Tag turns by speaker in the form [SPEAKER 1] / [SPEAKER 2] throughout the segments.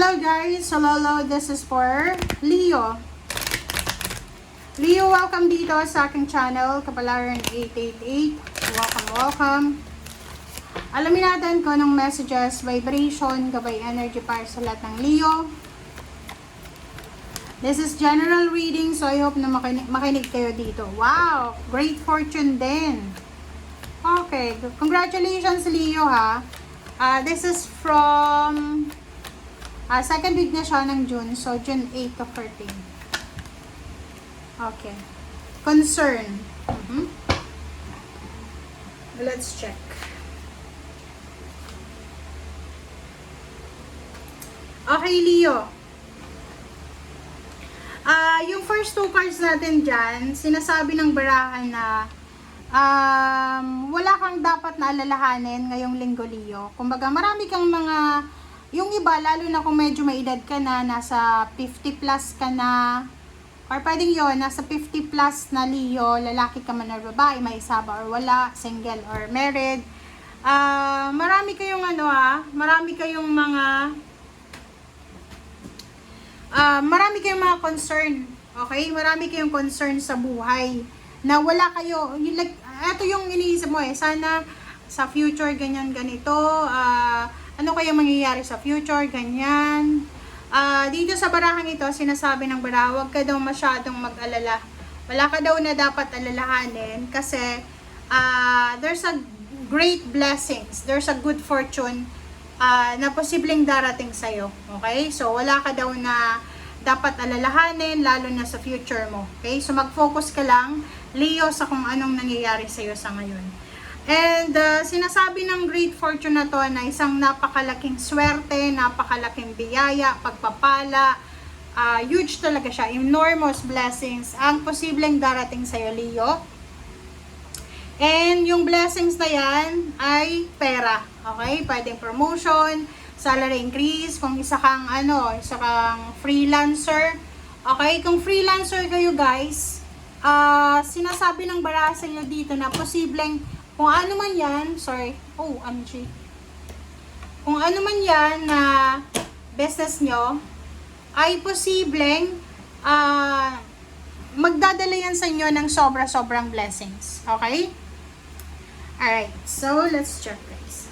[SPEAKER 1] Hello guys, hello, this is for Leo. Leo, welcome dito sa aking channel, Kapalaran 888. Welcome. Alamin natin kung anong messages, vibration, gabay energy para sa lahat ng Leo. This is general reading, so I hope na makinig kayo dito. Wow, great fortune din. Okay, congratulations Leo ha. This is from second week na siya ng June, so June 8 to 14. Okay. Concern. Let's check. Okay, Leo. Yung first two cards natin dyan, sinasabi ng barahan na wala kang dapat na alalahanin ngayong linggo, Leo. Kumbaga, marami kang mga, yung iba, lalo na kung medyo may edad ka na, nasa 50 plus ka na, or pwedeng yun, nasa 50 plus na Leo, lalaki ka man or babae, may isa ba or wala, single or married. Marami kayong marami kayong mga concern, okay? Marami kayong concern sa buhay na wala kayo, yung like, ito yung iniisip mo sana sa future ganyan ganito, ano kaya mangyayari sa future, ganyan. Dito sa barahang ito, sinasabi ng baraha, huwag ka daw masyadong mag-alala. Wala ka daw na dapat alalahanin kasi there's a great blessings, there's a good fortune na posibleng darating sa'yo. Okay? So, wala ka daw na dapat alalahanin, lalo na sa future mo. Okay? So, mag-focus ka lang, Leo, sa kung anong nangyayari sa'yo sa ngayon. And, sinasabi ng great fortune na to na isang napakalaking swerte, napakalaking biyaya, pagpapala, huge talaga siya, enormous blessings ang posibleng darating sa'yo, Leo. And yung blessings na yan ay pera. Okay? Pwedeng promotion, salary increase, kung isa kang freelancer. Okay? Kung freelancer kayo guys, sinasabi ng baraha sa inyo dito na posibleng, kung ano man yan, kung ano man yan na business nyo, ay posibleng magdadala yan sa inyo ng sobra-sobrang blessings. Okay? Alright, so let's check guys.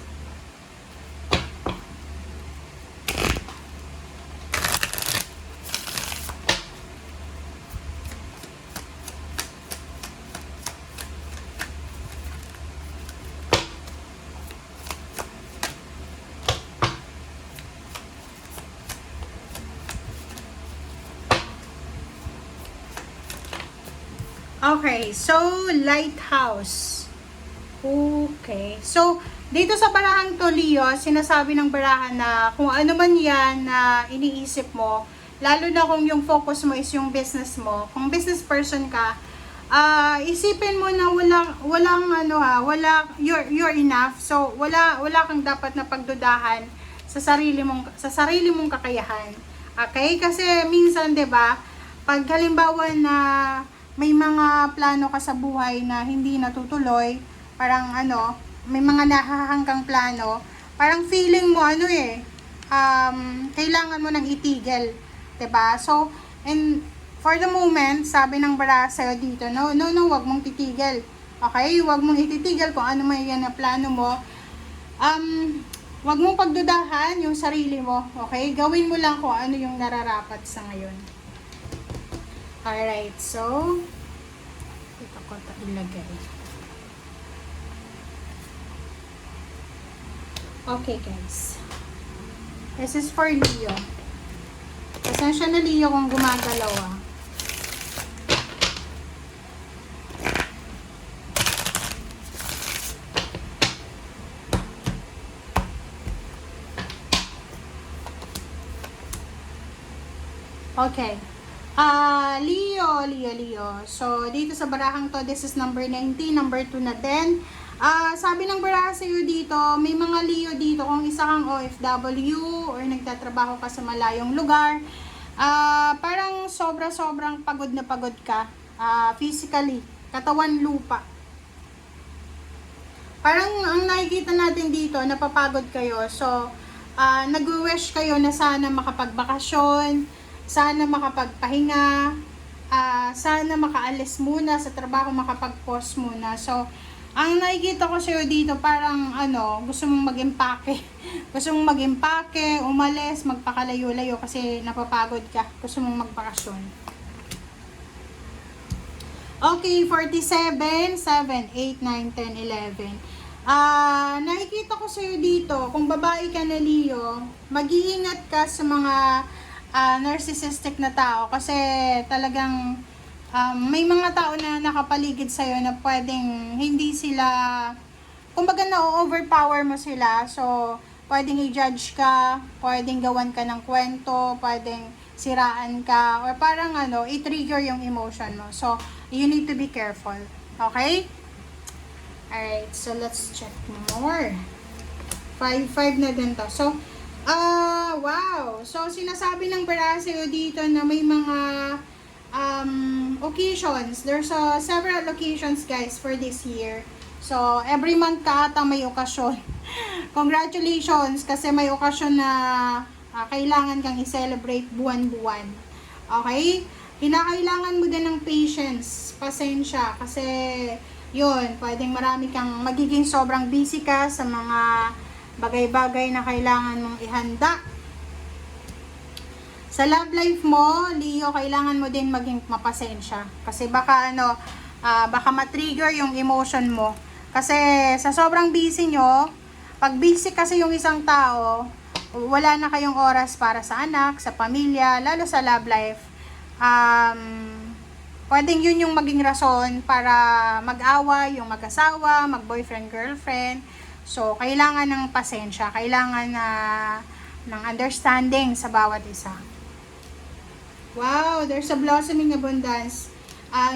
[SPEAKER 1] Okay, so lighthouse. Okay. So, dito sa barahang to, Leo, sinasabi ng barahan na kung ano man yan na iniisip mo, lalo na kung yung focus mo is yung business mo, kung business person ka, isipin mo na you're enough. So, wala kang dapat na pagdudahan sa sarili mong kakayahan. Okay? Kasi minsan, 'di ba, pag halimbawa na may mga plano ka sa buhay na hindi natutuloy, parang may mga nahahanggang plano, parang feeling mo kailangan mo nang itigil, 'di ba? So, and for the moment, sabi ng baraha sa'yo dito, no, wag mong titigil. Okay? Wag mong ititigil kung ano may yan na plano mo. Wag mong pagdudahan yung sarili mo, okay? Gawin mo lang kung ano yung nararapat sa ngayon. Alright, so ito ko ilagay. Okay guys, this is for Leo. Pasensya na Leo kung gumagalaw . Okay. Leo. So, dito sa barahang to, this is number 90, number 2 na din. Sabi ng baraha sa iyo dito, may mga Leo dito, kung isa kang OFW or nagtatrabaho ka sa malayong lugar, parang sobrang pagod na pagod ka, physically, katawan lupa. Parang ang nakikita natin dito, napapagod kayo. So, nag-wish kayo na sana makapagbakasyon, sana makapagpahinga, sana makaalis muna sa trabaho, makapag-pause muna. So, ang nakikita ko sa'yo dito, parang gusto mong mag-impake. Gusto mong mag-impake, umalis, magpakalayo-layo kasi napapagod ka. Gusto mong magbakasyon. Okay, 47, 7, 8, 9, 10, 11. Nakikita ko sa'yo dito, kung babae ka na Leo, mag-iingat ka sa mga narcissistic na tao kasi talagang may mga tao na nakapaligid sa'yo na pwedeng hindi sila, kumbaga na-overpower mo sila. So, pwedeng i-judge ka, pwedeng gawan ka ng kwento, pwedeng siraan ka, or parang i-trigger yung emotion mo. So, you need to be careful. Okay? Alright, so let's check more. 5 na din to. So, wow. So, sinasabi ng baraha sa'yo dito na may mga occasions. There's several occasions, guys, for this year. So, every month ka ata may okasyon. Congratulations, kasi may okasyon na kailangan kang i-celebrate buwan-buwan. Okay? Kinakailangan mo din ng patience, pasensya, kasi yun, pwedeng marami kang magiging sobrang busy ka sa mga bagay-bagay na kailangan mong ihanda. Sa love life mo, Leo, kailangan mo din maging mapasensya. Kasi baka baka matrigger yung emotion mo. Kasi sa sobrang busy nyo, pag busy kasi yung isang tao, wala na kayong oras para sa anak, sa pamilya, lalo sa love life. Pwedeng yun yung maging rason para mag-away yung mag-asawa, mag-boyfriend, girlfriend. So, kailangan ng pasensya, kailangan ng understanding sa bawat isa. Wow, there's a blossoming abundance.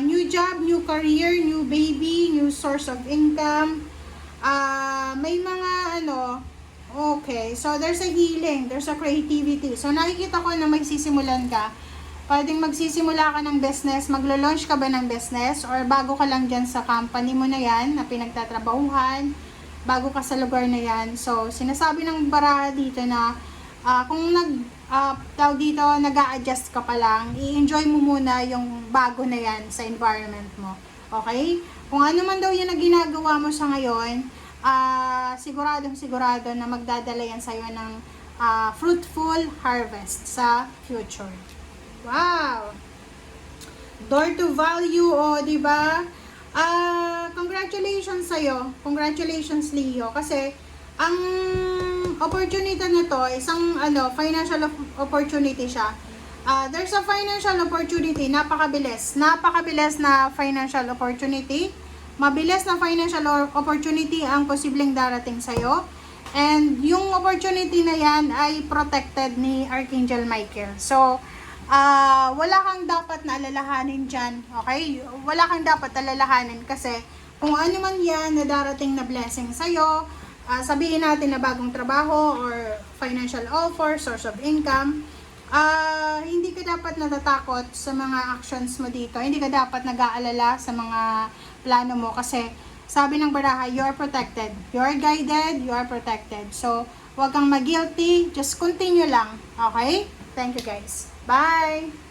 [SPEAKER 1] New job, new career, new baby, new source of income. May mga okay, so there's a healing, there's a creativity. So, nakikita ko na may sisimulan ka. Pwedeng magsisimula ka ng business, maglo-launch ka ba ng business, or bago ka lang dyan sa company mo na yan, na pinagtatrabahuhan, bago ka sa lugar na yan. So, sinasabi ng baraha dito na kung nag-a-adjust ka pa lang, i-enjoy mo muna yung bago na yan sa environment mo. Okay? Kung ano man daw yan na ginagawa mo sa ngayon, sigurado na magdadala yan sa'yo ng fruitful harvest sa future. Wow! Door to value, diba? Congratulations sa'yo. Congratulations, Leo. Kasi, ang opportunity na to, isang financial opportunity siya. There's a financial opportunity, napakabilis na financial opportunity. Mabilis na financial opportunity ang posibleng darating sa'yo. And yung opportunity na yan ay protected ni Archangel Michael. So, wala kang dapat na alalahanin dyan. Okay? Wala kang dapat alalahanin kasi kung ano man yan na darating na blessing sa'yo, sabihin natin na bagong trabaho or financial offer, source of income, hindi ka dapat natatakot sa mga actions mo dito. Hindi ka dapat nag-aalala sa mga plano mo kasi sabi ng baraha, you are protected. You are guided, you are protected. So, huwag kang mag-guilty, just continue lang. Okay? Thank you, guys. Bye!